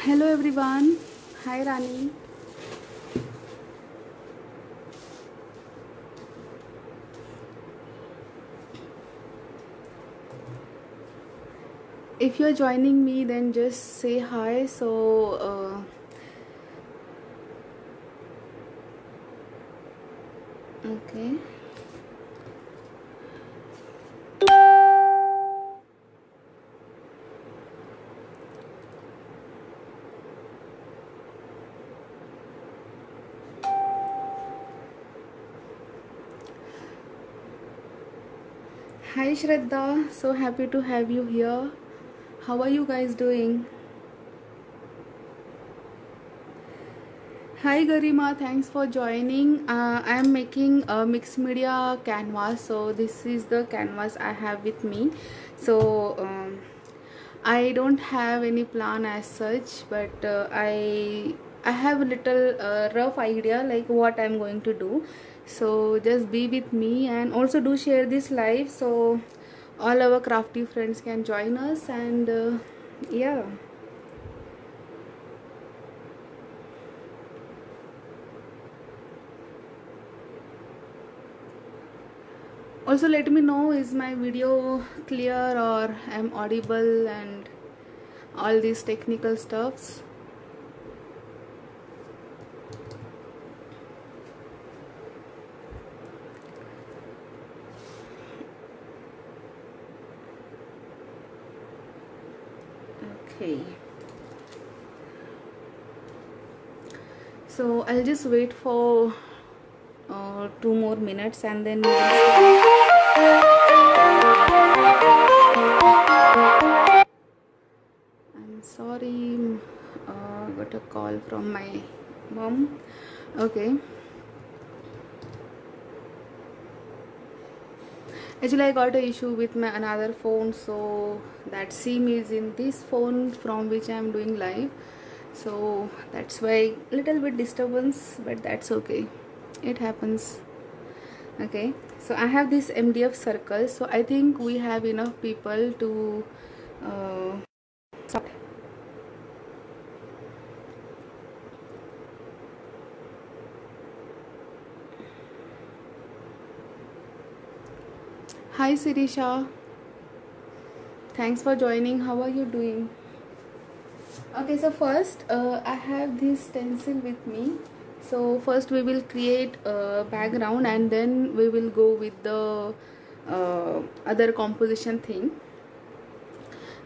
Hello everyone. Hi Rani. If you're joining me, then just say hi. Okay. Hi Shraddha. So happy to have you here. How are you guys doing? Hi Garima, thanks for joining. I am making a mixed media canvas. So this is the canvas I have with me. So I don't have any plan as such, but I have a little rough idea like what I'm going to do. So just be with me and also do share this live so all our crafty friends can join us and yeah. Also let me know, is my video clear or I'm audible and all these technical stuffs. Okay. So I'll just wait for 2 more minutes and then we will start. I'm sorry, got a call from my mom. Okay. Actually, I got an issue with my another phone, so that SIM is in this phone from which I'm doing live. So that's why little bit disturbance, but that's okay. It happens. Okay. So I have this MDF circle. So I think we have enough people to start. Hi Sirisha. Thanks for joining. How are you doing? Okay, so first I have this stencil with me. So first we will create a background and then we will go with the other composition thing.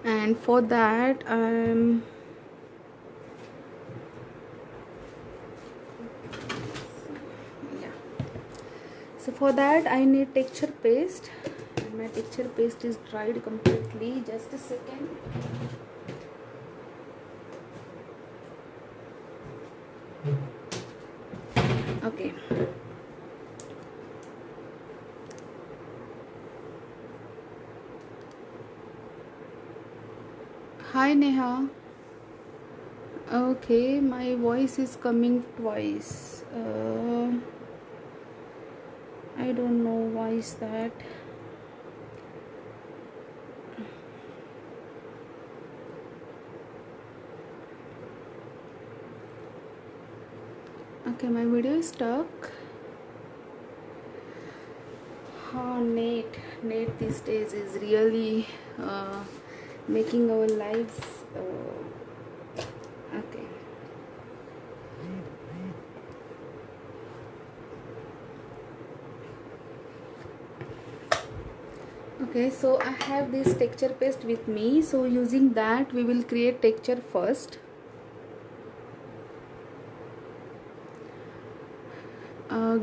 And for that yeah. So for that I need texture paste. And my texture paste is dried completely. Just a second. Okay. Hi Neha. Okay, my voice is coming twice. I don't know why is that. Okay, my video is stuck. Nate these days is really making our lives okay. Okay, so I have this texture paste with me. So using that we will create texture first.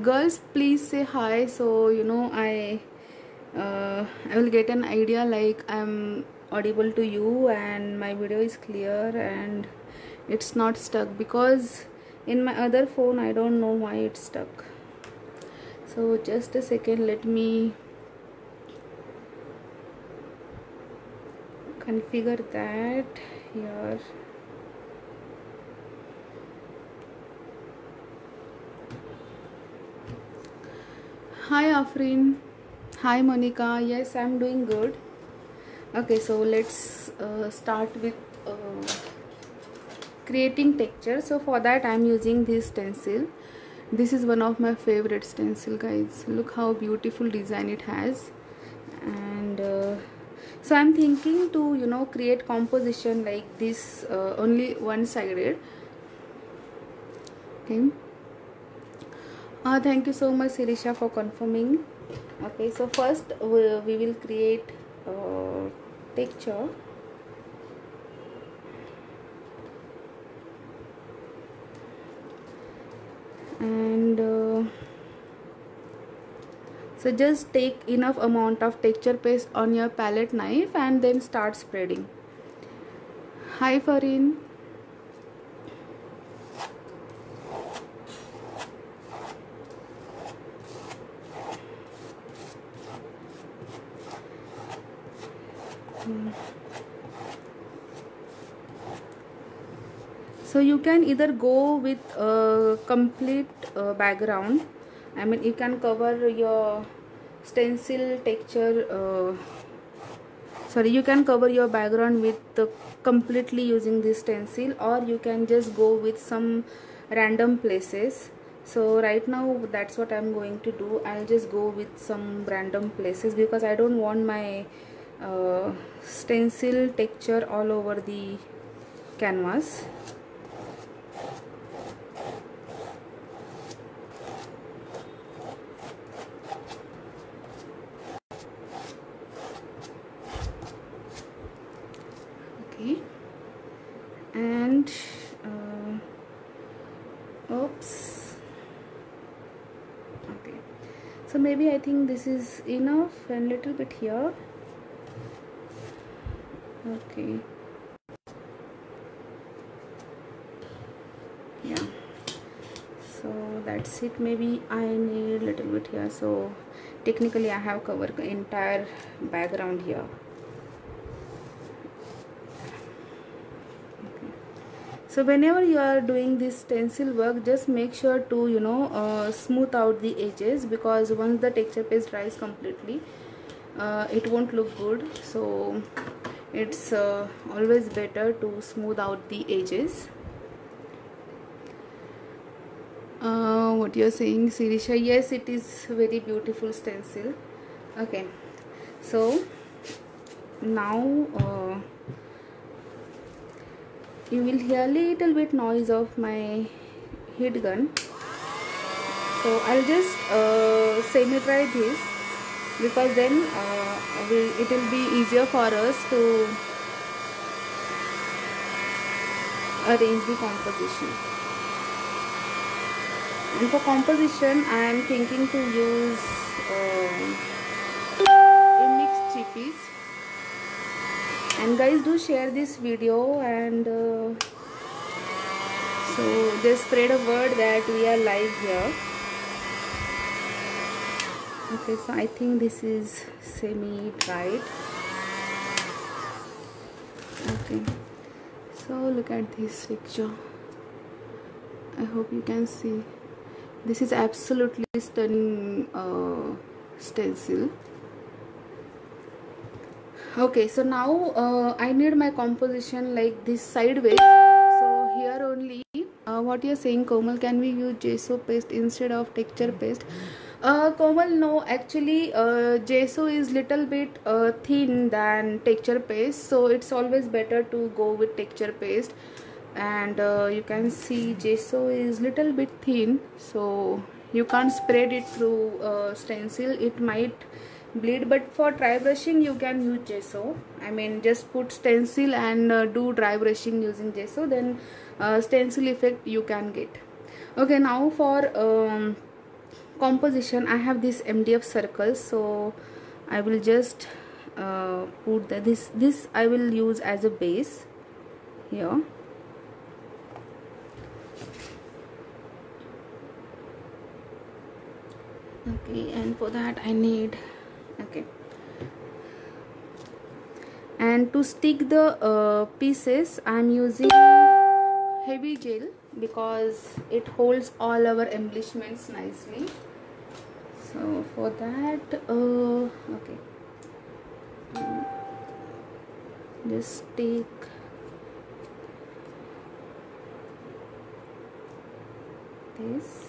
Girls, please say hi so you know I will get an idea like I'm audible to you and my video is clear and it's not stuck, because in my other phone I don't know why it's stuck. So just a second, let me configure that here. Hi Afrin. Hi Monica. Yes, I'm doing good. Okay, so let's start with creating texture. So for that I'm using this stencil. This is one of my favorite stencil, guys. Look how beautiful design it has. And so I'm thinking to, you know, create composition like this, only one sided. Okay. Thank you so much, Sirisha, for confirming. Okay, so first we will create texture. And so just take enough amount of texture paste on your palette knife and then start spreading. Hi Farin. So you can either go with a complete background. I mean, you can cover your stencil texture, sorry, you can cover your background with completely using this stencil, or you can just go with some random places. So right now that's what I'm going to do. I'll just go with some random places because I don't want my stencil texture all over the canvas. Okay, and oops, okay, so maybe I think this is enough, and little bit here. Okay, yeah, so that's it. Maybe I need little bit here. So technically I have covered the entire background here. So whenever you are doing this stencil work, just make sure to, you know, smooth out the edges, because once the texture paste dries completely, it won't look good. So it's always better to smooth out the edges. What you're saying, Sirisha? Yes, it is very beautiful stencil. Okay, so now you will hear little bit noise of my heat gun. So I'll just semi-dry this, because then it will be easier for us to arrange the composition. And for composition I am thinking to use a mixed chippies. And guys, do share this video, and so just spread a word that we are live here. Okay, so I think this is semi-dried. Okay, so look at this picture. I hope you can see. This is absolutely stunning stencil. Okay, so now I need my composition like this sideways. So here only, what you're saying, Komal, can we use gesso paste instead of texture paste? Komal, no, actually gesso is little bit thin than texture paste, so it's always better to go with texture paste. And you can see gesso is little bit thin, so you can't spread it through stencil, it might bleed. But for dry brushing you can use gesso. I mean, just put stencil and do dry brushing using gesso, then stencil effect you can get. Okay, now for composition I have this MDF circles, so I will just put this I will use as a base here. Okay, and for that I need, okay, and to stick the pieces I'm using heavy gel, because it holds all our embellishments nicely. So for that okay, just take this.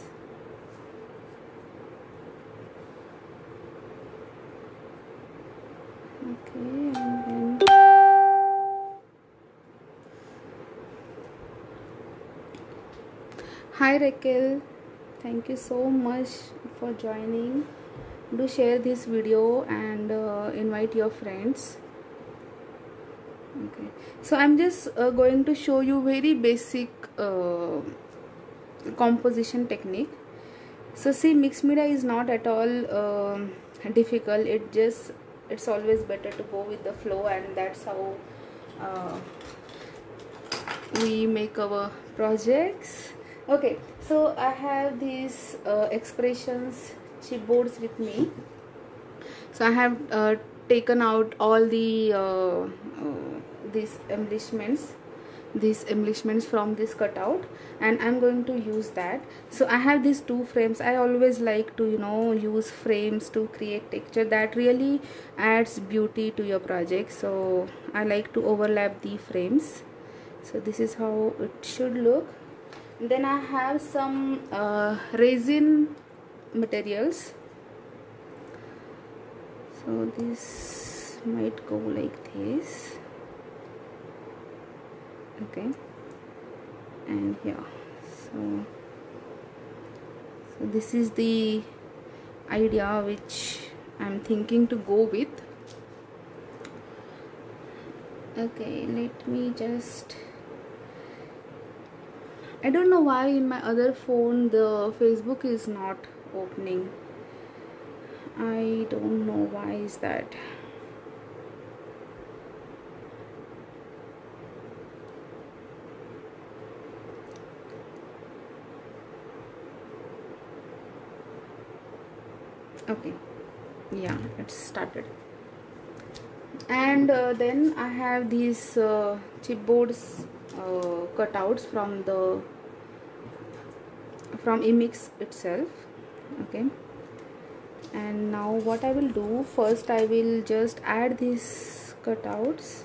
Okay, and then hi Raquel, thank you so much for joining. Do share this video and invite your friends. Okay, so I'm just going to show you very basic composition technique. So see, mixed media is not at all difficult. It's always better to go with the flow, and that's how we make our projects. Okay, so I have these expressions chipboards with me. So I have taken out all the these embellishments from this cutout, and I'm going to use that. So I have these two frames. I always like to use frames to create texture that really adds beauty to your project. So I like to overlap the frames. So this is how it should look. Then I have some resin materials. So this might go like this. Okay, and yeah, so this is the idea which I'm thinking to go with. Okay, let me just, I don't know why in my other phone the Facebook is not opening. I don't know why is that. Okay, yeah, it started. And then I have these chipboards cutouts from Emix itself. Okay, and now what I will do, first I will just add these cutouts.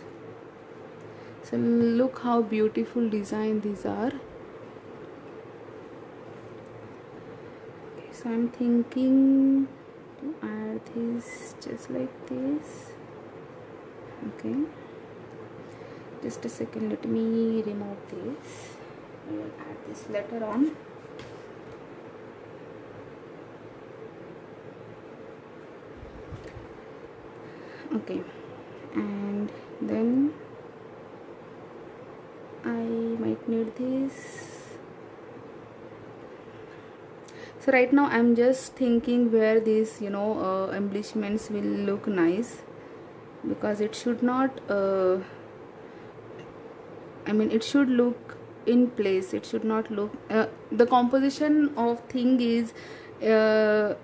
So look how beautiful design these are. Okay, so I'm thinking to add this just like this. Okay, just a second, let me remove this. I will add this later on. Okay, and then I might need this. So right now I'm just thinking where these embellishments will look nice, because it should not I mean, it should look in place. It should not look the composition of thing is the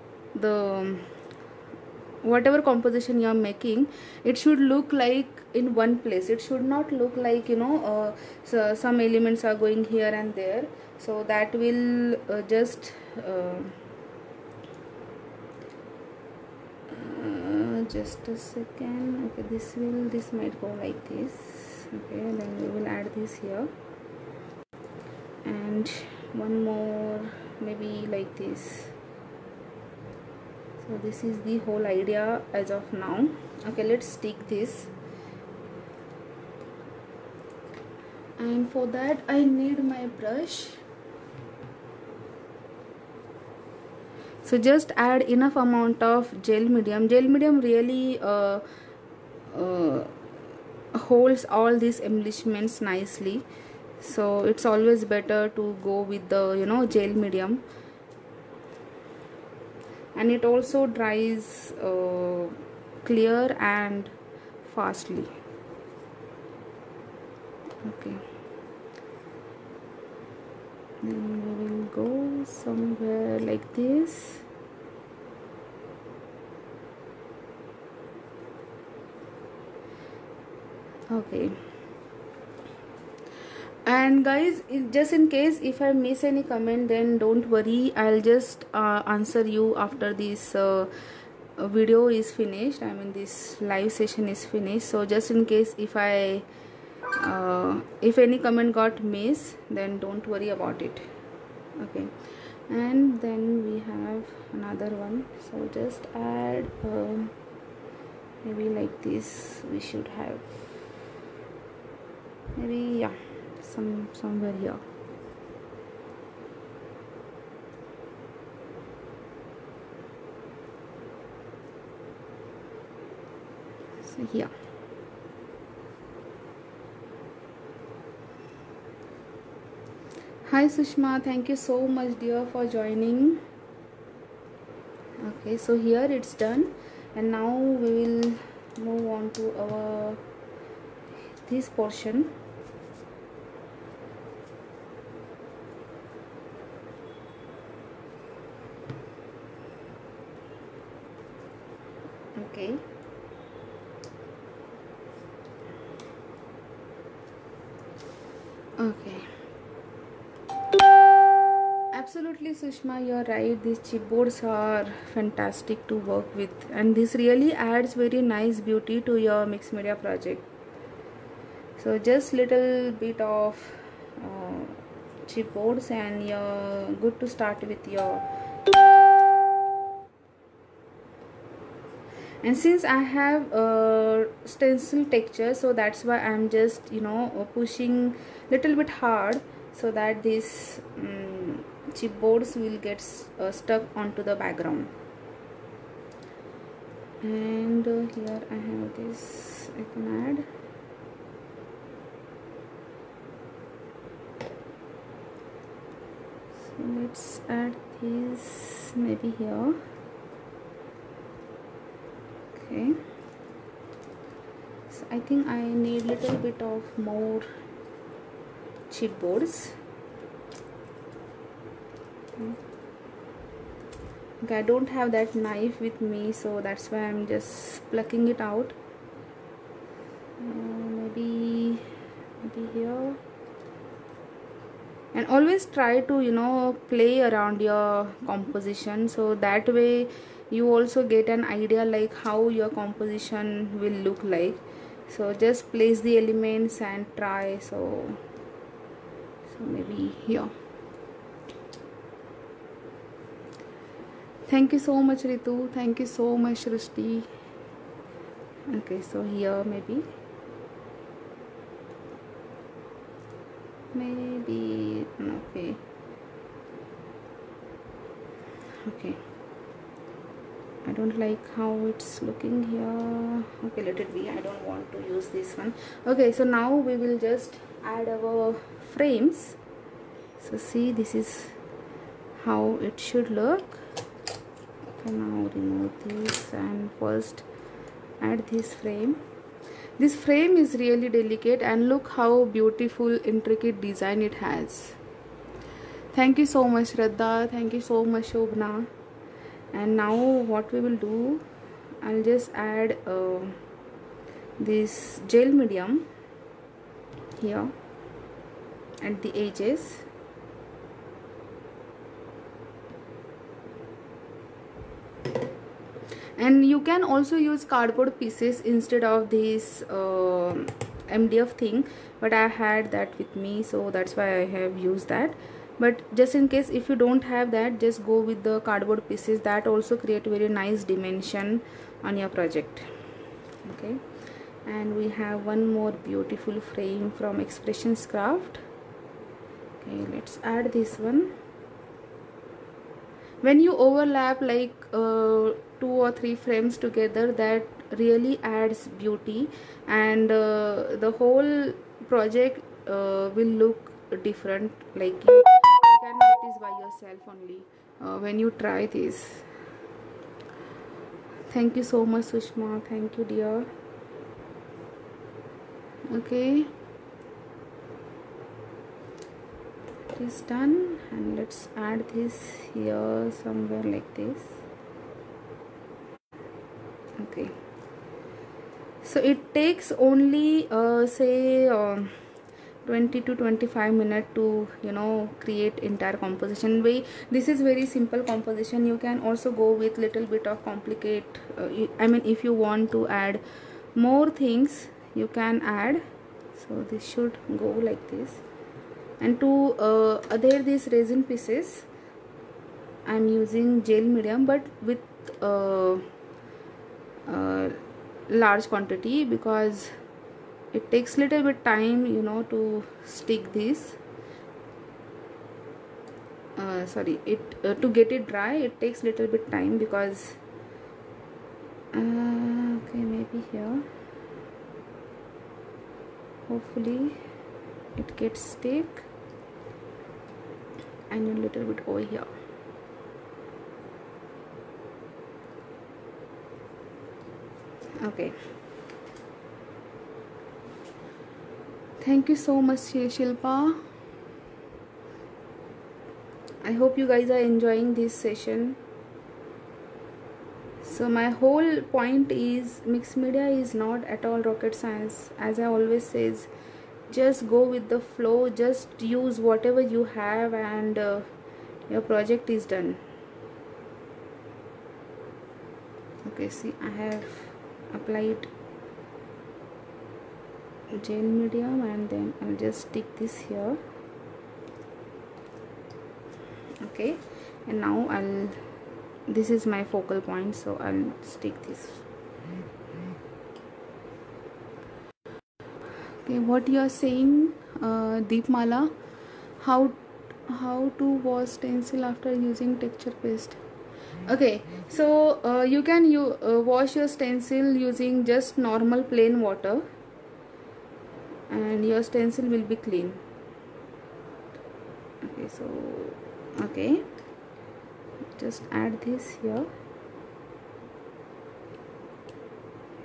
whatever composition you are making, it should look like in one place. It should not look like so some elements are going here and there. So that will just a second. Okay, this might go like this. Okay, then we will add this here, and one more maybe like this. So this is the whole idea as of now. Okay, let's stick this, and for that I need my brush. So just add enough amount of gel medium. Gel medium really holds all these embellishments nicely. So it's always better to go with the gel medium, and it also dries clear and fastly. Okay, then we will go somewhere like this. Okay, and guys, just in case if I miss any comment, then don't worry, I'll just answer you after this video is finished. I mean, this live session is finished. So just in case if any comment got missed, then don't worry about it. Okay, And then we have another one, so just add maybe like this. We should have maybe, yeah, somewhere here. So here. Hi Sushma, thank you so much dear for joining. Okay, so here it's done, and now we will move on to our this portion. Okay. Okay. Absolutely, Sushma, you're right. These chipboards are fantastic to work with, and this really adds very nice beauty to your mixed media project. So just little bit of chipboards and you're good to start with your project. And since I have stencil texture, so that's why I'm just pushing little bit hard, so that this chipboards will get stuck onto the background. And here I have this, I can add. So let's add this maybe here. Okay, so I think I need little bit of more chipboards. Okay, I don't have that knife with me, so that's why I'm just plucking it out. Maybe here. And always try to play around your composition, so that way you also get an idea like how your composition will look like. So just place the elements and try. So maybe here. Thank you so much Ritu, thank you so much Srishti. Okay, so here maybe okay, I don't like how it's looking here. Okay, let it be, I don't want to use this one. Okay, so now we will just add our frames. So see, this is how it should look. Okay, now remove this and first add this frame. This frame is really delicate, and look how beautiful intricate design it has. Thank you so much Radha, thank you so much Shobna. And now what we will do, I'll just add this gel medium here at the edges. And you can also use cardboard pieces instead of this MDF thing, but I had that with me, so that's why I have used that. But just in case if you don't have that, just go with the cardboard pieces. That also create very nice dimension on your project. Okay, and we have one more beautiful frame from Expressions Craft. Okay, let's add this one. When you overlap like 2 or 3 frames together, that really adds beauty, and the whole project will look different. Like you can notice by yourself only when you try this. Thank you so much Sushma, thank you dear. Okay, it is done, and let's add this here somewhere like this. Okay, so it takes only say 20 to 25 minutes to create entire composition. This is very simple composition. You can also go with little bit of complicate, I mean if you want to add more things you can add. So this should go like this. And to adhere these resin pieces, I'm using gel medium, but with large quantity, because it takes little bit time, you know, to stick this. Sorry, to get it dry, it takes little bit time, because okay, maybe here, hopefully it gets stick, and a little bit over here. Okay, thank you so much, Shilpa. I hope you guys are enjoying this session. So my whole point is, mixed media is not at all rocket science. As I always says, just go with the flow, just use whatever you have, and your project is done. Okay, see, I have applied gel medium, and then I'll just stick this here. Okay, and now this is my focal point, so I'll stick this. Okay, what you are saying, Deepmala, how to wash stencil after using texture paste? Okay, so you can wash your stencil using just normal plain water, and your stencil will be clean. Okay, so okay, just add this here,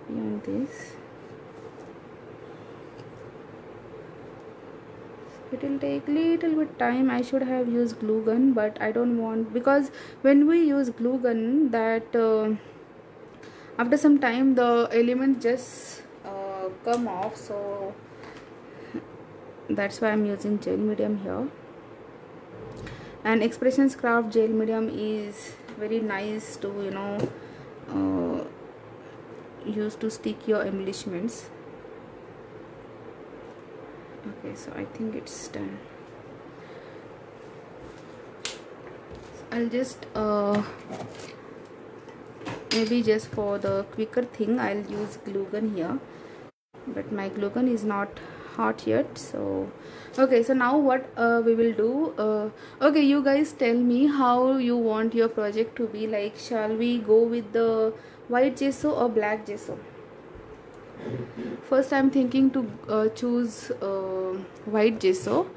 beyond this. It will take little bit time. I should have used glue gun, but I don't want, because when we use glue gun, that after some time the element just come off, so that's why I'm using gel medium here. And Expressions Craft gel medium is very nice to, you know, use to stick your embellishments. Okay, so I think it's done. So I'll just maybe just for the quicker thing, I'll use glue gun here, but my glue gun is not hot yet. So okay, so now what we will do, okay, you guys tell me how you want your project to be like. Shall we go with the white gesso or black gesso? First I'm thinking to choose white gesso,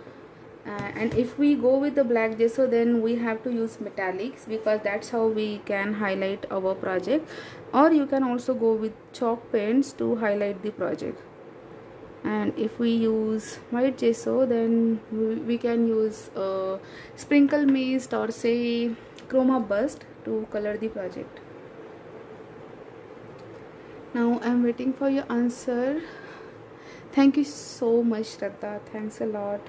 and if we go with the black gesso, then we have to use metallics, because that's how we can highlight our project. Or you can also go with chalk paints to highlight the project. And if we use white gesso, then we can use sprinkle mist, or say chroma burst, to color the project. Now I'm waiting for your answer. Thank you so much, Shraddha. Thanks a lot.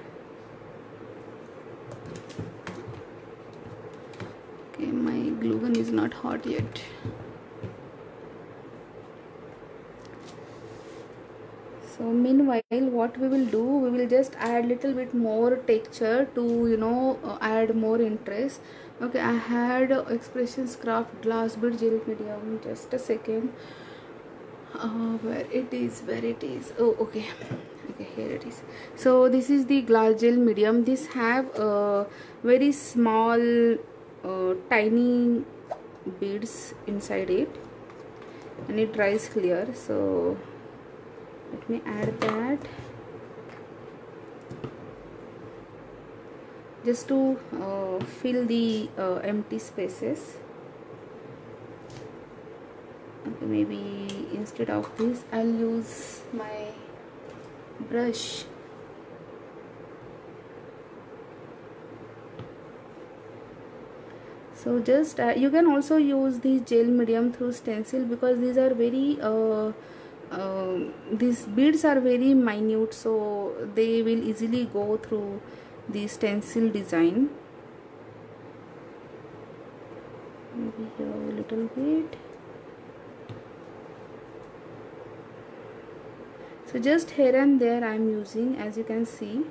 Okay, my glue gun is not hot yet. So meanwhile, what we will do, we will just add little bit more texture to, you know, add more interest. Okay, I had Expressions Craft glass bead gel medium. Just a second. Where it is, oh, okay, here it is. So this is the glass gel medium. This have very small tiny beads inside it, and it dries clear. So let me add that, just to fill the empty spaces. Okay, maybe instead of this, I'll use my brush. So just you can also use this gel medium through stencil, because these are very these beads are very minute, so they will easily go through the stencil design. Maybe here a little bit. So just here and there I am using, as you can see.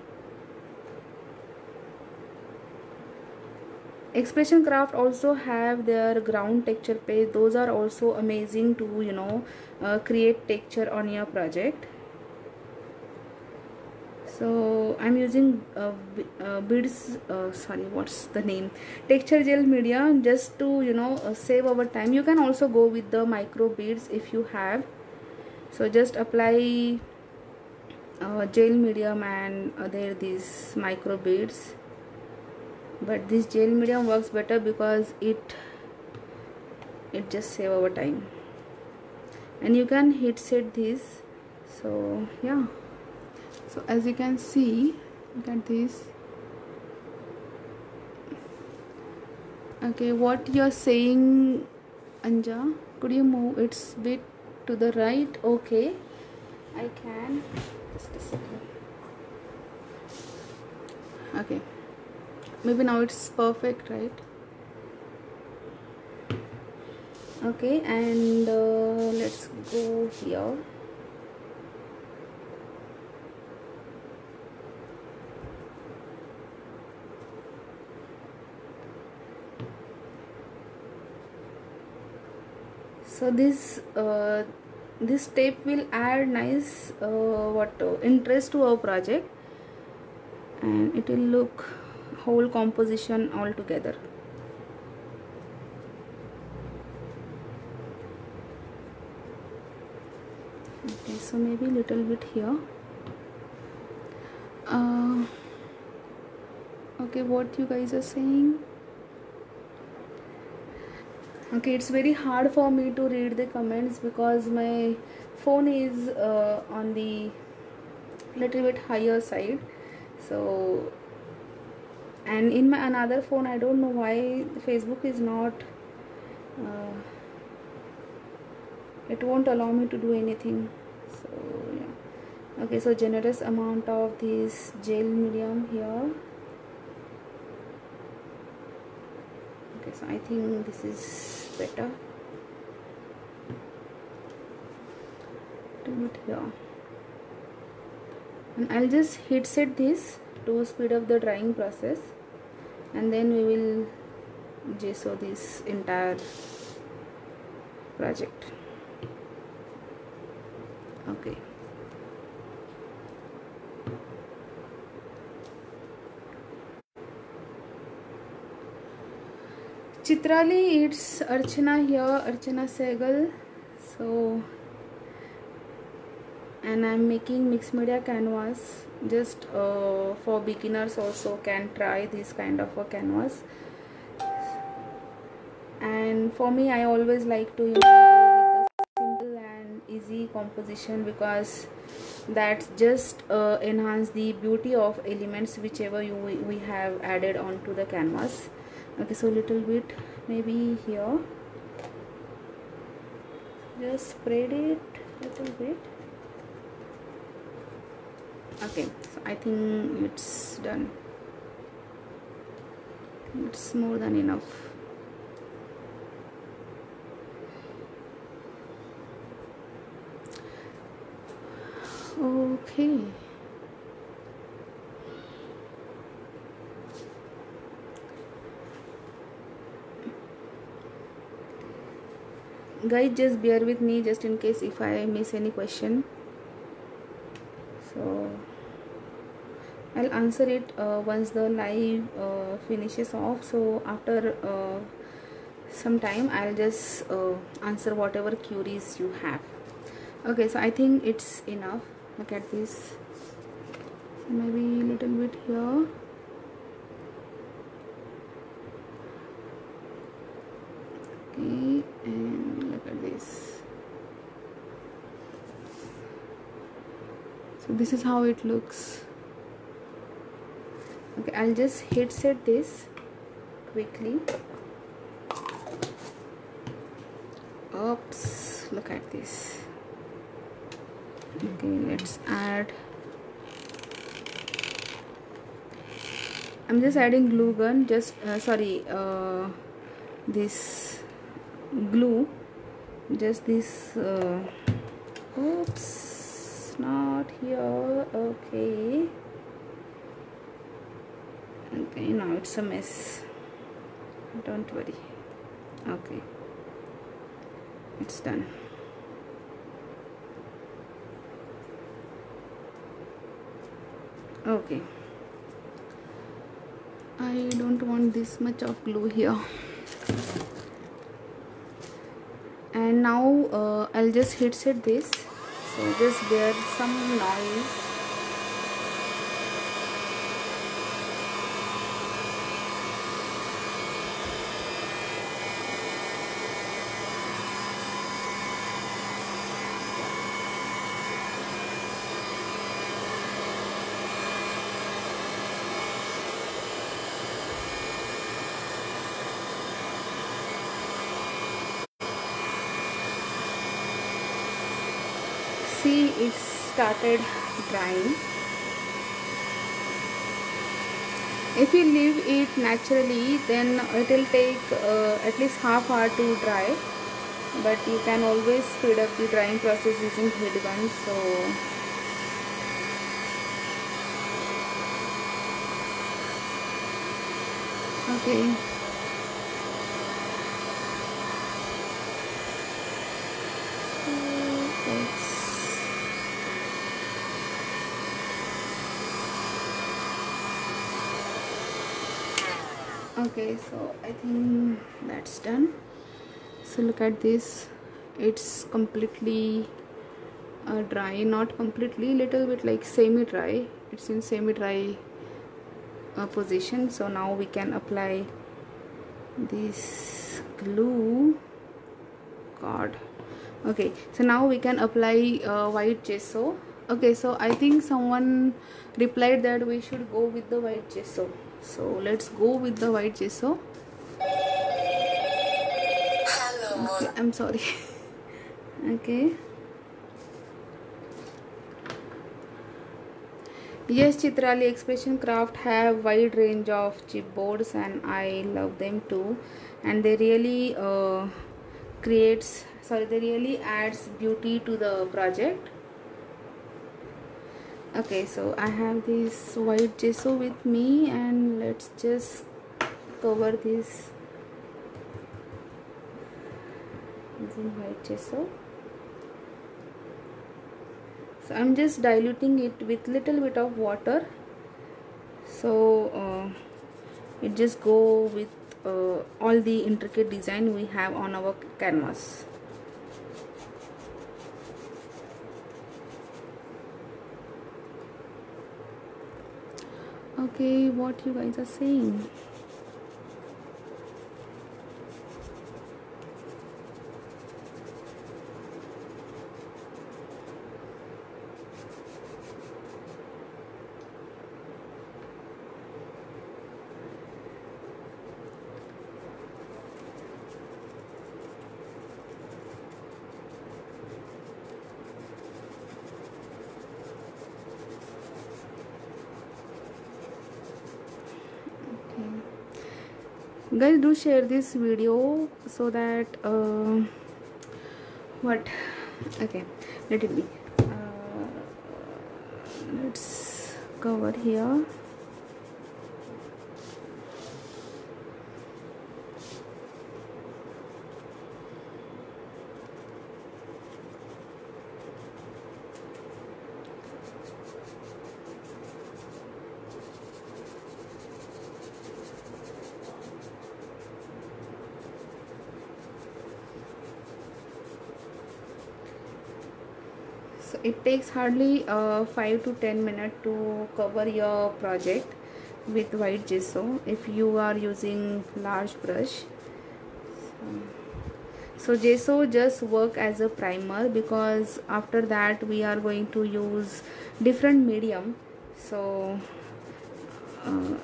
Expression Craft also have their ground texture page. Those are also amazing to create texture on your project. So I'm using beads, sorry, what's the name, texture gel media, just to save our time. You can also go with the micro beads if you have. So just apply gel medium and there these micro beads, but this gel medium works better because it just save our time. And you can heat set this. So yeah, so as you can see, look at this. Okay, what you're saying, Anja, could you move it's bit to the right? Okay, I can. Just a second. Okay, maybe now it's perfect, right? Okay, and let's go here. So this tape will add nice interest to our project, and it will look whole composition all together. Okay, so maybe little bit here. Okay, what you guys are saying? Okay, it's very hard for me to read the comments because my phone is on the little bit higher side. So, and in my another phone, I don't know why Facebook is not it won't allow me to do anything. So yeah, okay, so generous amount of this gel medium here. Okay, so I think this is better. Do it here, and I'll just heat set this to speed up the drying process, and then we will gesso this entire project. Okay. Chitrali, it's Archana here, Archana Sehgal. So, and I'm making mixed media canvas just for beginners also can try this kind of a canvas. And for me, I always like to go with the simple and easy composition because that just enhance the beauty of elements whichever we have added onto the canvas. Okay, so little bit maybe here, just spread it little bit. Okay, so I think it's done. It's more than enough. Okay. Guys, just bear with me just in case if I miss any question. So I'll answer it once the live finishes off. So after some time I'll just answer whatever queries you have. Okay, so I think it's enough. Look at this. So maybe a little bit here. Okay, and look at this. So this is how it looks. Okay, I'll just heat set this quickly. Oops, look at this. Okay, let's add. I'm just adding glue gun, just this glue, just this oops, not here. Okay, now it's a mess. don't worry. Okay, it's done. Okay, I don't want this much of glue here. And now I'll just hit set this, so just bear some noise. See, it started drying. If you leave it naturally, then it will take at least half hour to dry, but you can always speed up the drying process using heat gun. So okay, okay, so I think that's done. So look at this, it's completely dry, not completely, little bit like semi dry. It's in semi dry position. So now we can apply this glue. God. Okay, so now we can apply white gesso. Okay, so I think someone replied that we should go with the white gesso, so let's go with the white gesso. Okay, I'm sorry. Okay. Yes, Chitrali, Expression Craft have wide range of chipboards and I love them too, and they really they really adds beauty to the project. Okay, so I have this white gesso with me, and let's just cover this using white gesso. So I'm just diluting it with little bit of water, so it just go with all the intricate design we have on our canvas. Okay, what you guys are saying? Guys, do share this video so that what okay, let it be. Let's cover here. So it takes hardly 5 to 10 minutes to cover your project with white gesso if you are using large brush. So gesso just work as a primer, because after that we are going to use different medium. So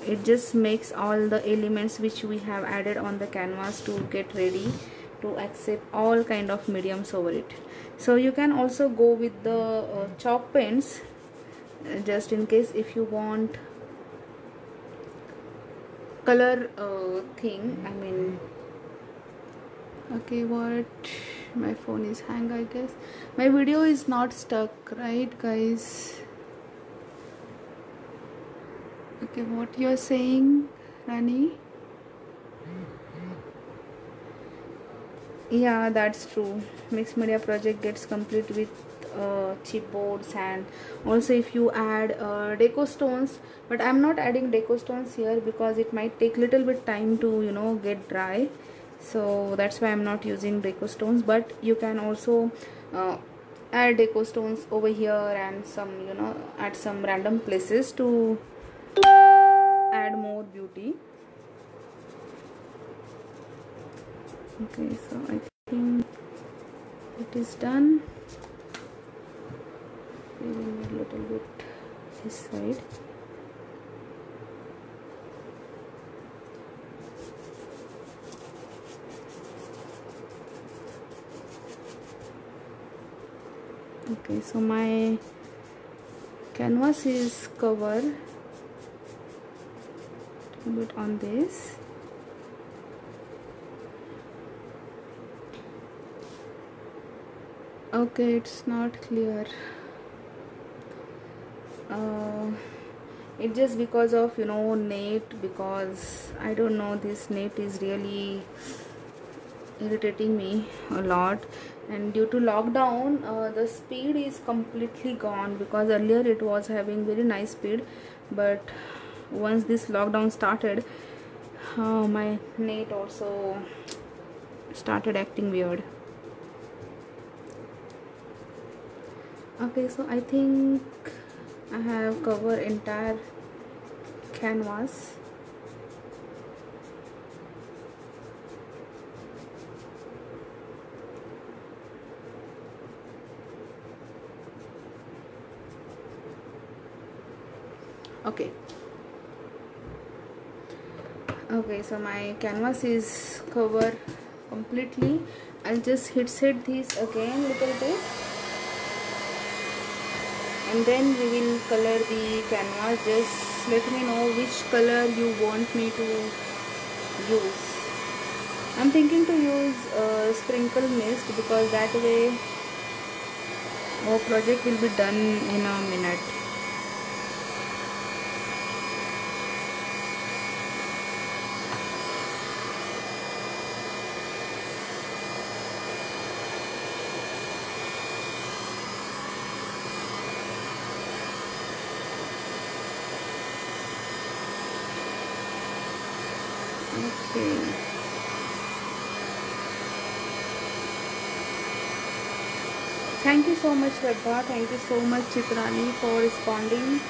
it just makes all the elements which we have added on the canvas to get ready to accept all kind of mediums over it. So you can also go with the chalk pens, just in case if you want color thing. I mean, okay, what, my phone is hang, I guess. My video is not stuck, right guys? Okay, what you're saying, Rani? Yeah, that's true. Mixed media project gets complete with chipboards, and also if you add deco stones, but I'm not adding deco stones here because it might take little bit time to get dry, so that's why I'm not using deco stones. But you can also uh, add deco stones over here, and some at some random places to add more beauty. Okay, so I think it is done. We will need a little bit this side. Okay, so my canvas is covered a bit on this. Okay, it's not clear. uh, it's just because of net, because I don't know, this net is really irritating me a lot. And due to lockdown, the speed is completely gone, because earlier it was having very nice speed, but once this lockdown started, my net also started acting weird. Okay, so I think I have covered entire canvas. Okay, so my canvas is covered completely. I'll just hit set this again little bit, and then we will color the canvas. Just let me know which color you want me to use. I'm thinking to use sprinkle mist, because that way our project will be done in a minute. Okay. Thank you so much, Shraddha. Thank you so much, Chitrani, for responding.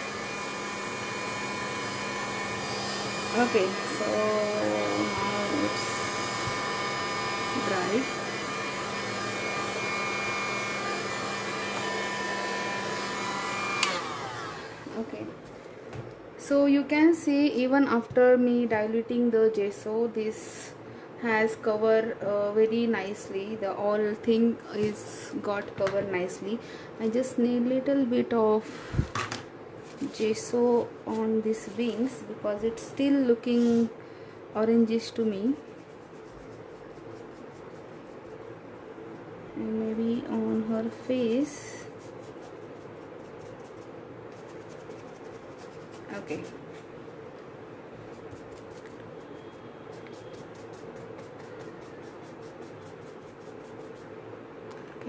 Okay, so now it's dry. Okay, so you can see, even after me diluting the gesso, this has covered very nicely. The all thing is got covered nicely. I just need little bit of gesso on these wings, because it's still looking orangish to me, and maybe on her face. Okay,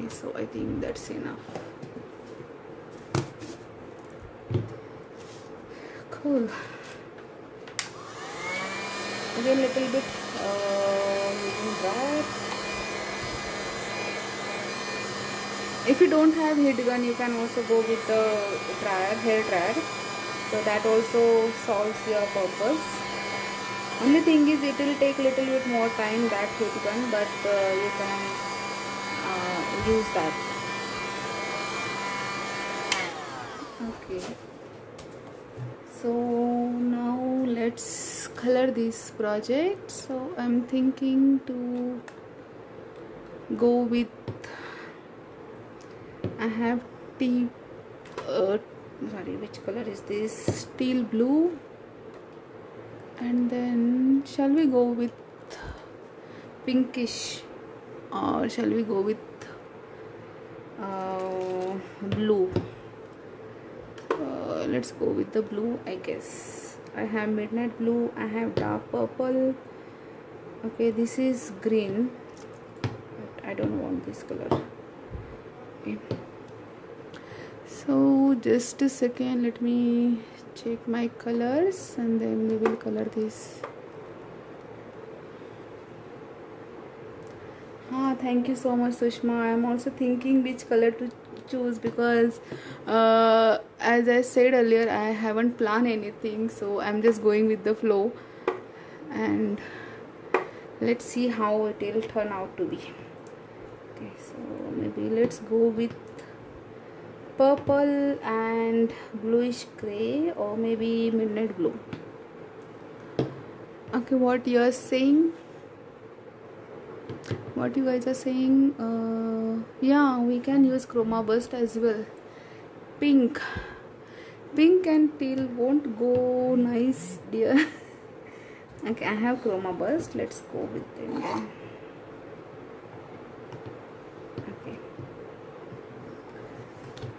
so I think that's enough. Cool. Again little bit using that. If you don't have heat gun, you can also go with the hair dryer, so that also solves your purpose. Only thing is, it will take little bit more time, that heat gun, but you can use that. Okay, so now let's color this project. So I'm thinking to go with, I have sorry, which color is this? Teal blue. And then shall we go with pinkish, or shall we go with blue? Let's go with the blue, I guess. I have midnight blue, I have dark purple. Okay, this is green. I I don't want this color. Okay. So just a second, let me check my colors and then we will color this. Thank you so much, Sushma. I am also thinking which color to choose because as I said earlier, I haven't planned anything, so I'm just going with the flow, and let's see how it will turn out to be. Okay, so maybe let's go with purple and bluish gray, or maybe midnight blue. Okay, what you are saying? What you guys are saying? Yeah, we can use chroma burst as well. Pink and teal won't go nice, dear. Okay, I have chroma burst. Let's go with them then. Okay,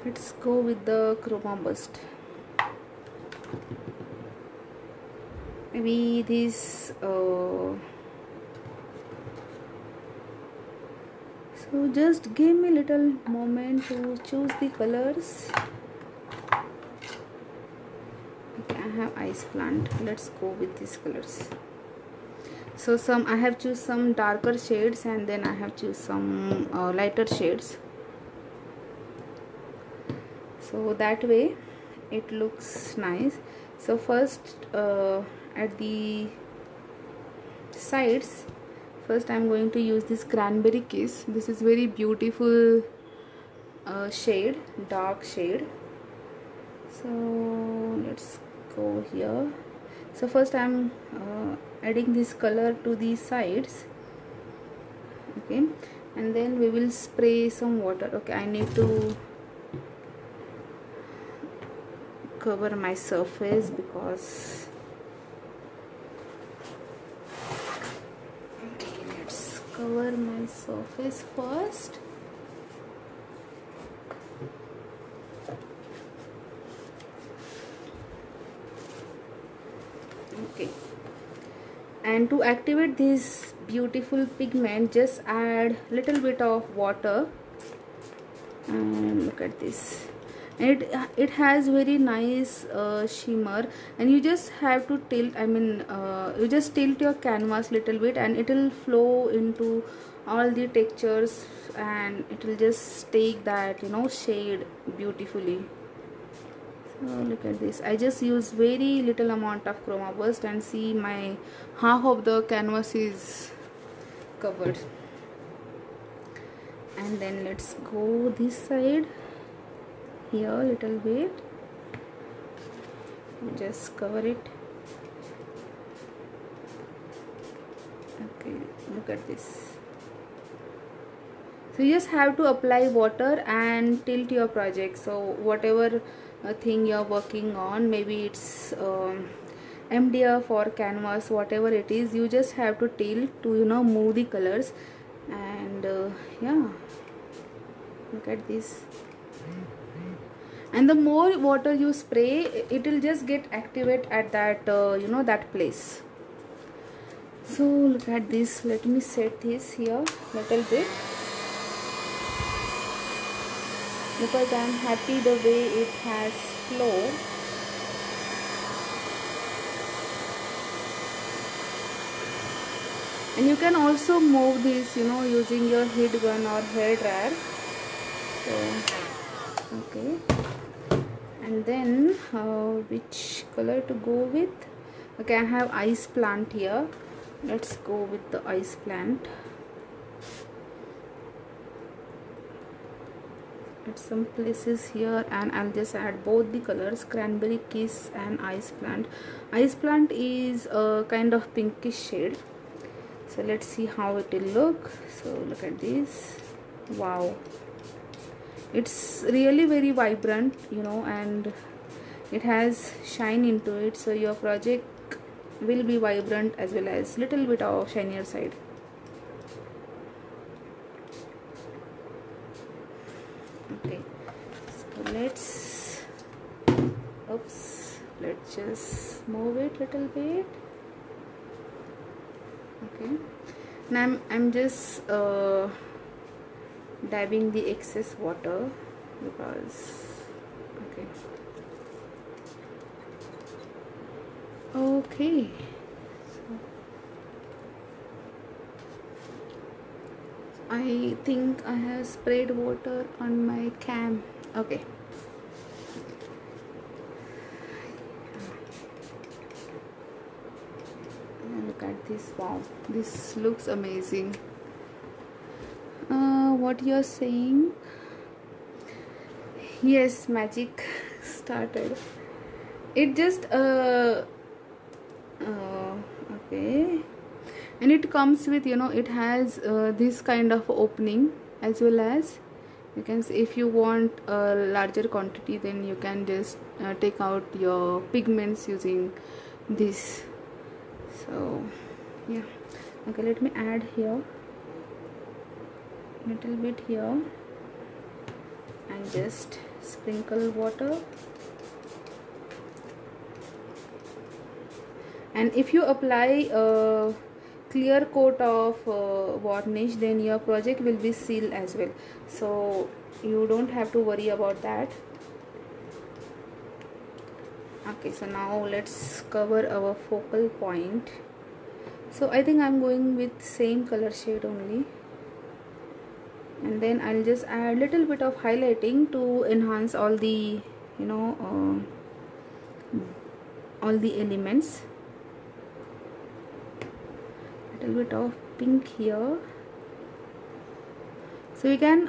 let's go with the chroma burst. Maybe this so just give me a little moment to choose the colors. Okay, I have ice plant. Let's go with these colors. So I have choose some darker shades, and then I have choose some lighter shades, so that way it looks nice. So first at the sides, first I'm going to use this cranberry kiss. This is very beautiful shade, dark shade. So let's go here. So first I'm adding this color to the sides. Okay, and then we will spray some water. Okay, I need to cover my surface because let's cover my surface first. Okay, and to activate this beautiful pigment, just add little bit of water, and look at this. And it has very nice shimmer, and you just have to tilt, you just tilt your canvas little bit and it will flow into all the textures, and it will just take that shade beautifully. So look at this. I just use very little amount of chroma burst, and see my half of the canvas is covered. And then let's go this side. Here little bit, just cover it. Okay, look at this. So you just have to apply water and tilt your project. So whatever thing you're working on, maybe it's MDF or canvas, whatever it is, you just have to tilt to move the colors. And yeah, look at this. And the more water you spray, it will just get activate at that that place. So look at this. Let me set this here little bit, because I am happy the way it has flowed. And you can also move this using your heat gun or hair dryer. So okay, and then which color to go with? Okay, I have ice plant here. Let's go with the ice plant. At some places here, and I'll just add both the colors, cranberry kiss and ice plant. Ice plant is a kind of pinkish shade. So let's see how it will look. So look at this. Wow, it's really very vibrant, and it has shine into it, so your project will be vibrant as well as little bit of shinier side. Okay, so let's just move it little bit. Okay, now I'm just dabbing the excess water because okay. Okay, I think I have sprayed water on my cam. Okay. Look at this. Wow, this looks amazing. What you're saying? Yes, magic started. It just okay, and it comes with, you know, it has this kind of opening, as well as you can see, if you want a larger quantity, then you can just take out your pigments using this. So yeah, okay, let me add here little bit here and just sprinkle water. And if you apply a clear coat of varnish, then your project will be sealed as well, so you don't have to worry about that. Okay, so now let's cover our focal point. So I think I'm going with same color shade only, and then I'll just add little bit of highlighting to enhance all the, you know, all the elements. Little bit of pink here, so you can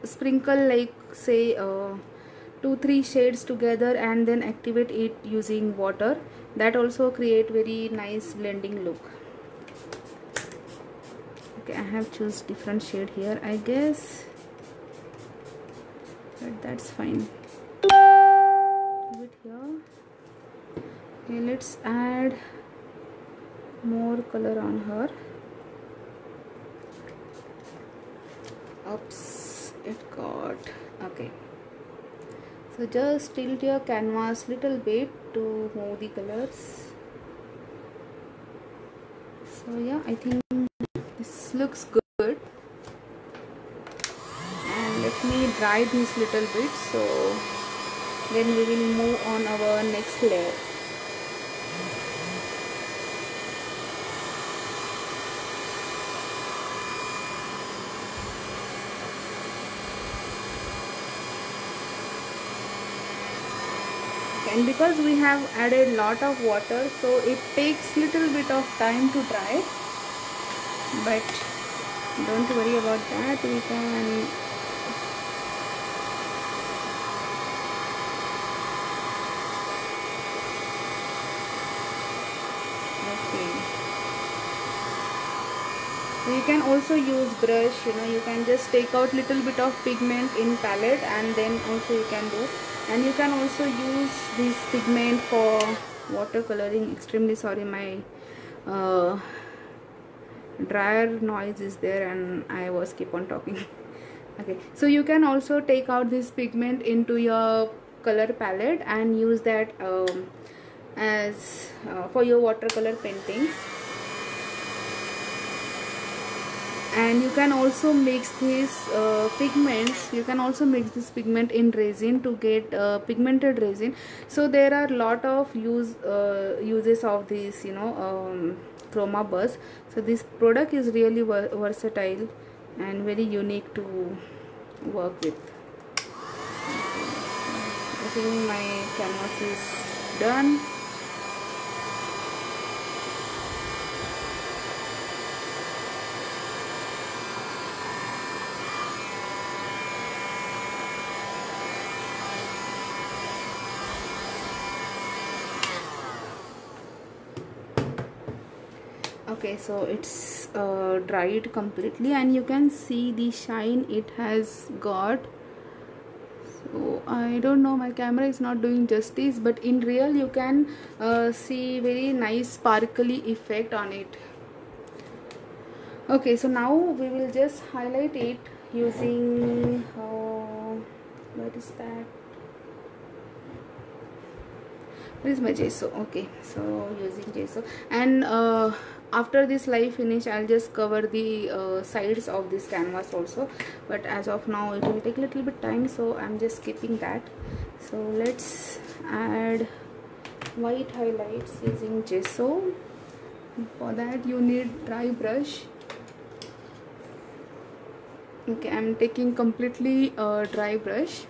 sprinkle like say 2-3 shades together and then activate it using water. That also create very nice blending look. Okay, I have choose different shade here, I guess, but that's fine. Bit here. Okay, let's add more color on her. Oops, it got okay. So just tilt your canvas little bit to move the colors. So yeah, I think this looks good, and let me dry this little bit, so then we will move on our next layer. And because we have added lot of water, so it takes little bit of time to dry, but don't worry about that, we can okay. So you can also use brush, you know, you can just take out little bit of pigment in palette, and then also you can do. And you can also use this pigment for watercoloring. Extremely sorry, my dryer noise is there and I was keep on talking. Okay, so you can also take out this pigment into your color palette and use that as for your watercolor paintings. And you can also mix these pigments, you can also mix this pigment in resin to get pigmented resin. So there are lot of uses of this, you know, chroma buzz. So this product is really versatile and very unique to work with. I think my canvas is done. Okay, so it's dried completely and you can see the shine it has got. So I don't know, my camera is not doing justice, but in real you can see very nice sparkly effect on it. Okay, so now we will just highlight it using what is that? Where is my gesso? Okay, so using gesso, and after this live finish I'll just cover the sides of this canvas also, but as of now it will take a little bit time, so I'm just skipping that. So let's add white highlights using gesso. For that you need dry brush. Okay, I'm taking completely dry brush.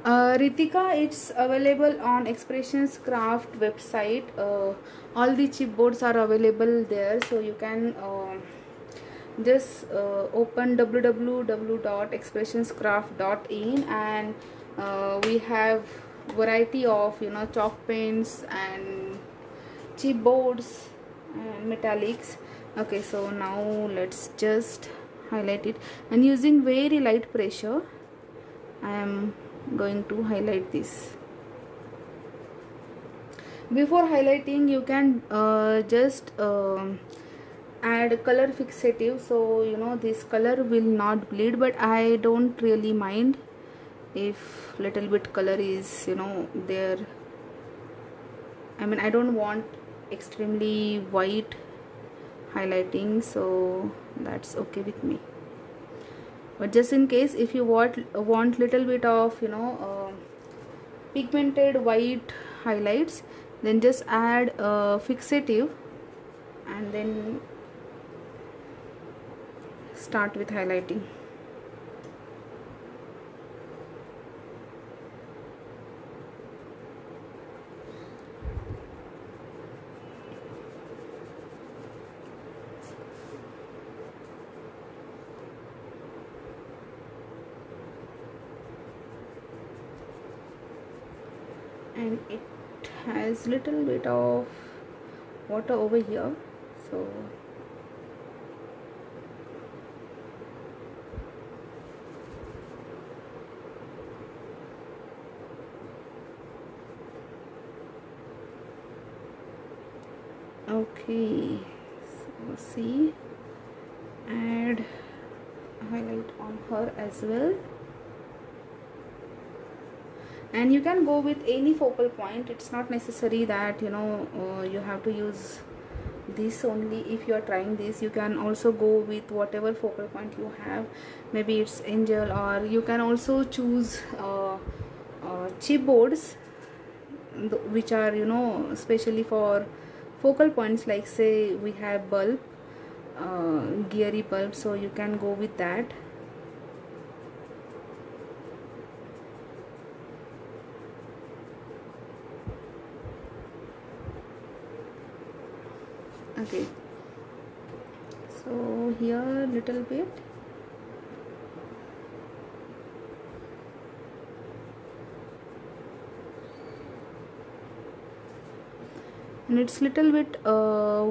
Ritika, it's available on Expressions Craft website. All the chipboards are available there, so you can just open www.expressionscraft.in, and we have variety of chalk paints and chipboards and metallics. Okay, so now let's just highlight it, and using very light pressure I am going to highlight this. Before highlighting you can just add color fixative, so this color will not bleed, but I don't really mind if little bit color is there. I mean, I don't want extremely white highlighting, so that's okay with me. But just in case if you want little bit of pigmented white highlights, then just add fixative and then start with highlighting. And it has little bit of water over here, so okay, so see, add highlight on her as well. And you can go with any focal point. It's not necessary that you have to use this only. If you are trying this, you can also go with whatever focal point you have. Maybe it's angel, or you can also choose chipboards which are especially for focal points, like say we have bulb, geary bulb, so you can go with that. Okay, so here little bit, and it's little bit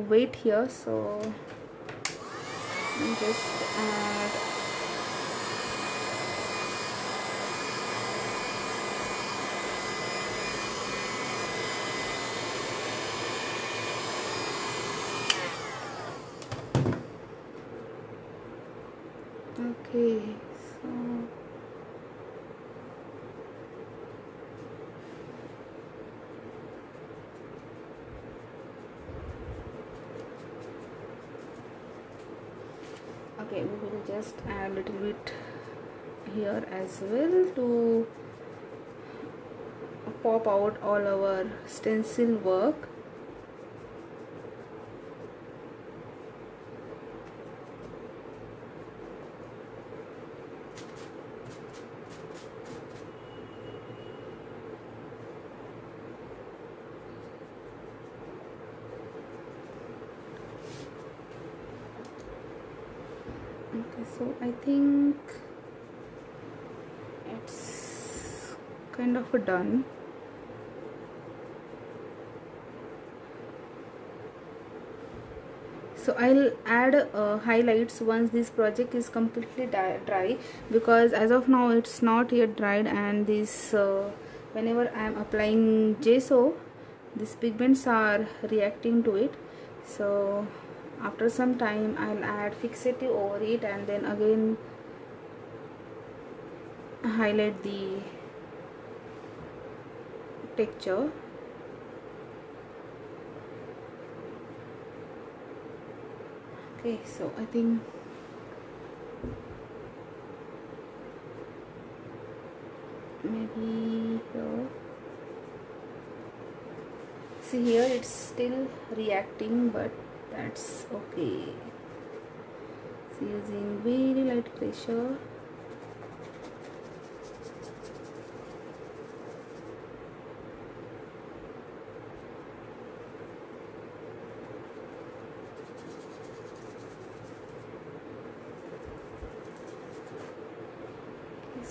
weight here, so I'll just add okay, so okay, we will just add a little bit here as well to pop out all our stencil work. Okay, so I think it's kind of done. So I'll add highlights once this project is completely dry, because as of now it's not yet dried, and this whenever I am applying gesso, these pigments are reacting to it. So after some time I'll add fixative over it, and then again highlight the texture. Okay, so I think maybe here. See here, it's still reacting, but that's okay. So using very light pressure.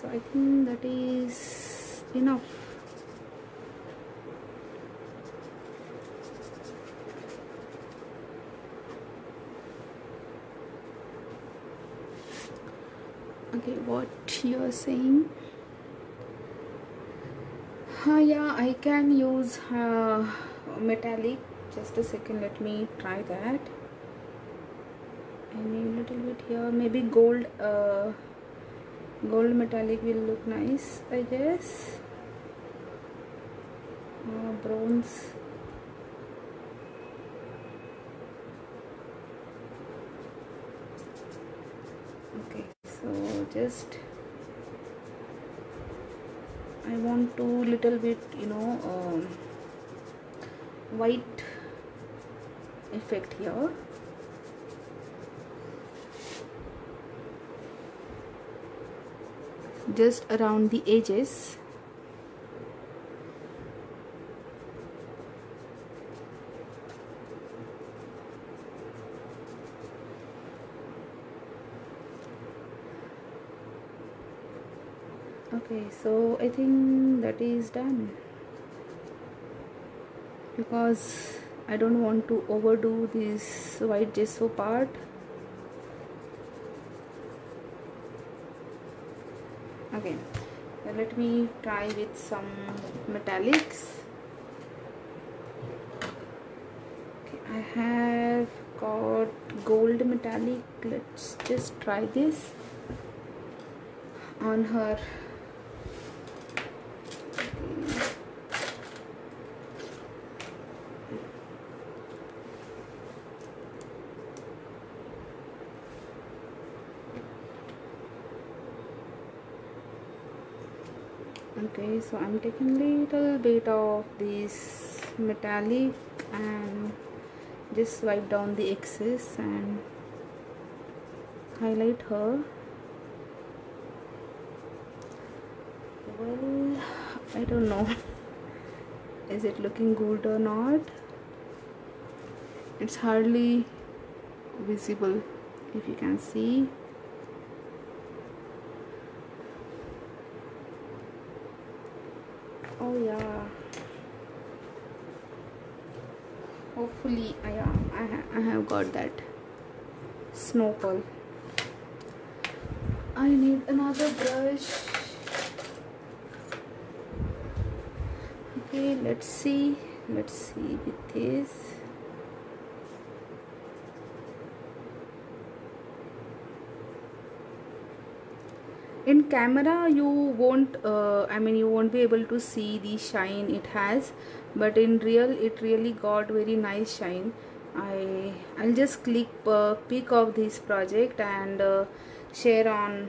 So I think that is enough. Okay, what you're saying? Yeah, I can use metallic. Just a second, let me try that. I need a little bit here. Maybe gold. Gold metallic will look nice, I guess. Bronze. Okay, so just I want to little bit, white effect here. Just around the edges. Okay, so I think that is done, because I don't want to overdo this white gesso part. Okay, so let me try with some metallics. Okay, I have got gold metallic. Let's just try this on her. Okay, so I'm taking little bit of this metallic and just swipe down the excess and highlight her. Well, I don't know is it looking good or not. It's hardly visible, if you can see. Oh yeah, hopefully I have got that snowball. I need another brush. Okay, let's see with this. In camera you won't you won't be able to see the shine it has, but in real it really got very nice shine. I'll just click pic of this project and share on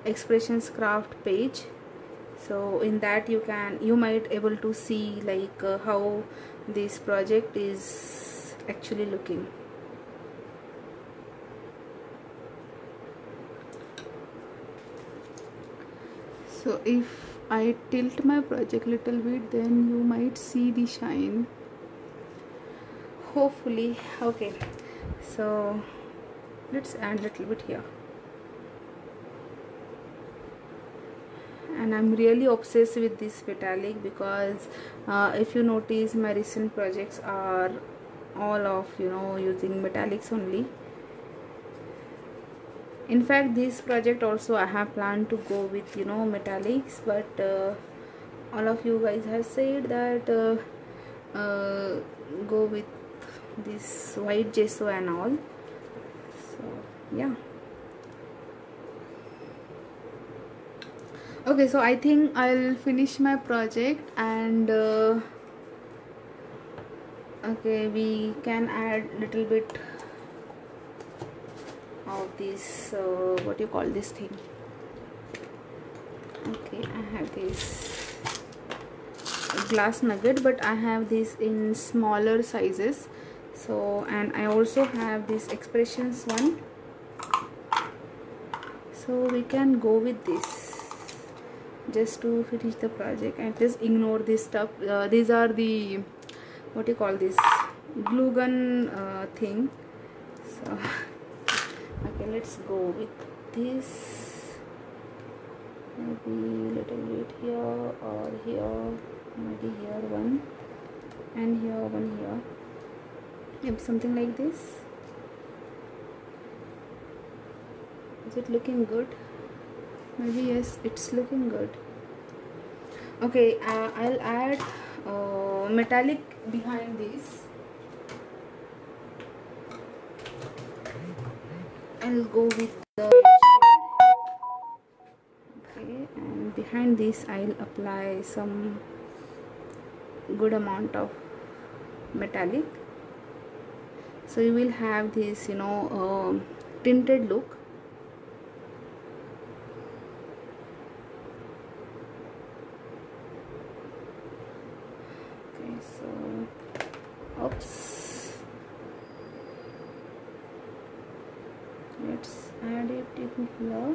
Expressions Craft page. So in that you might able to see like how this project is actually looking. So if I tilt my project little bit, then you might see the shine, hopefully. Okay, so let's add a little bit here. And I'm really obsessed with this metallic, because if you notice, my recent projects are all of using metallics only. In fact, this project also I have planned to go with metallics, but all of you guys have said that go with this white gesso and all. So yeah. Okay, so I think I'll finish my project, and okay, we can add little bit of this what you call this thing. Okay, I have this glass nugget, but I have this in smaller sizes. So, and I also have this expressions one, so we can go with this just to finish the project and just ignore this stuff. These are the what you call this glue gun thing. So okay, let's go with this. Maybe little bit here or here, maybe here one and here one here, maybe something like this. Is it looking good? Maybe yes, it's looking good. Okay, I'll add metallic behind this. I'll go with the red shade. Okay, and behind this I'll apply some good amount of metallic, so you will have this, you know, tinted look. Okay, so oops, let's add it in here.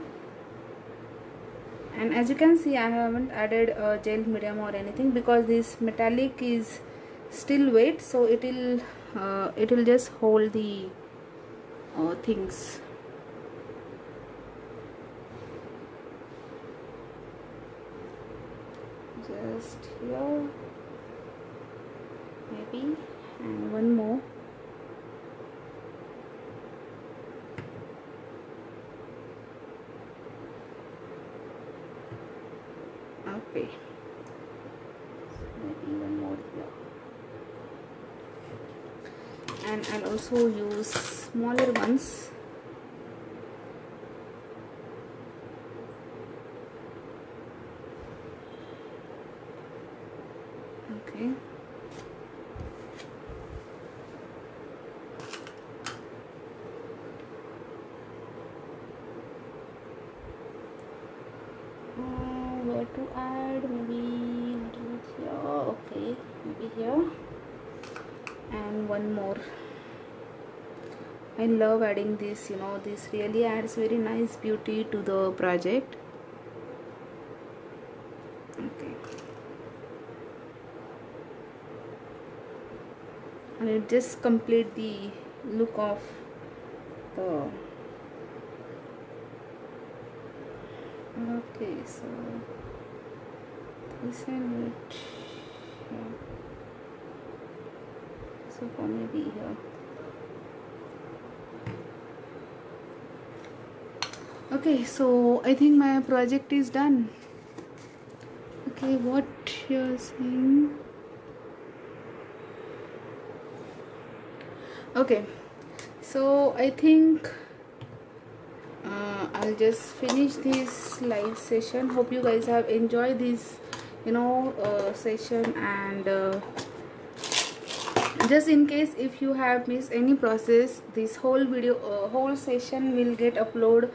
And as you can see, I haven't added gel medium or anything because this metallic is still wet, so it will just hold the things. Just here maybe, and one more. Okay, maybe one more here, and I'll also use smaller ones. Okay, where to add? Maybe little bit here. Okay, maybe here, and one more. I love adding this, you know, this really adds very nice beauty to the project. Okay, and it just complete the look of the. Okay, so this and it here. So for maybe here. Okay, so I think my project is done. Okay, what you're saying? Okay, so I think I'll just finish this live session. Hope you guys have enjoyed this, you know, session, and just in case if you have missed any process, this whole video whole session will get uploaded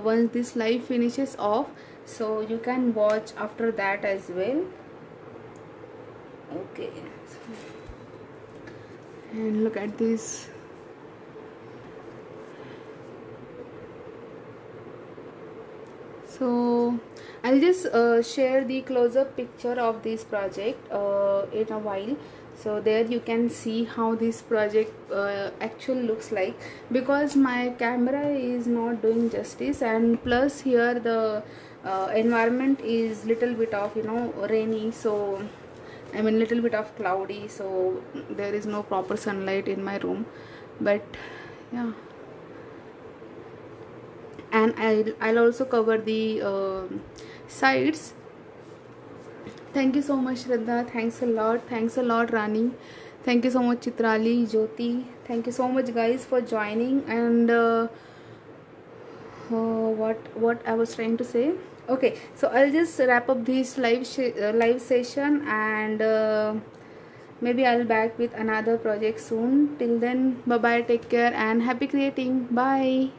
once this live finishes off, so you can watch after that as well. Okay, and look at this. So I'll just share the close-up picture of this project in a while, so there you can see how this project actually looks like, because my camera is not doing justice, and plus here the environment is little bit of, you know, rainy, so I mean little bit of cloudy, so there is no proper sunlight in my room. But yeah, and I'll also cover the sides. Thank you so much, Shraddha. Thanks a lot, Rani. Thank you so much, Chitrali, Jyoti. Thank you so much, guys, for joining. And what I was trying to say. Okay, so I'll just wrap up this live session, and maybe I'll back with another project soon. Till then, bye bye, take care, and happy creating. Bye.